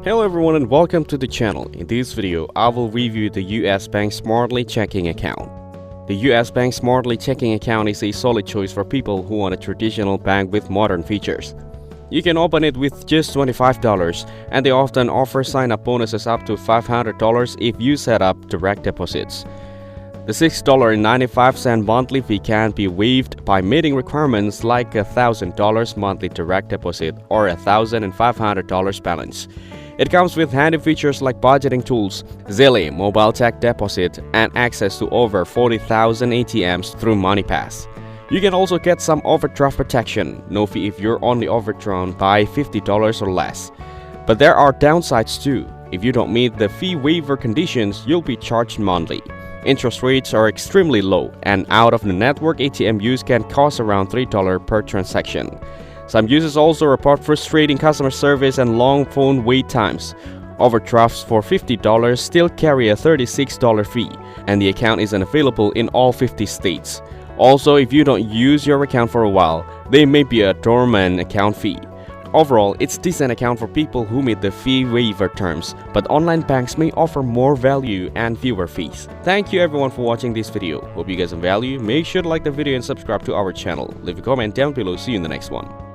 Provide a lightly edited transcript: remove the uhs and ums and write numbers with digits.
Hello everyone and welcome to the channel. In this video, I will review the US Bank Smartly Checking Account. The US Bank Smartly Checking Account is a solid choice for people who want a traditional bank with modern features. You can open it with just $25, and they often offer sign-up bonuses up to $500 if you set up direct deposits. The $6.95 monthly fee can be waived by meeting requirements like a $1,000 monthly direct deposit or a $1,500 balance. It comes with handy features like budgeting tools, Zelle, mobile check deposit, and access to over 40,000 ATMs through MoneyPass. You can also get some overdraft protection, no fee if you're only overdrawn by $50 or less. But there are downsides too. If you don't meet the fee waiver conditions, you'll be charged monthly. Interest rates are extremely low, and out-of-the-network ATM use can cost around $3 per transaction. Some users also report frustrating customer service and long phone wait times. Overdrafts for $50 still carry a $36 fee, and the account isn't available in all 50 states. Also, if you don't use your account for a while, there may be a dormant account fee. Overall, it's a decent account for people who meet the fee waiver terms, but online banks may offer more value and fewer fees. Thank you everyone for watching this video. Hope you guys have value. Make sure to like the video and subscribe to our channel. Leave a comment down below. See you in the next one.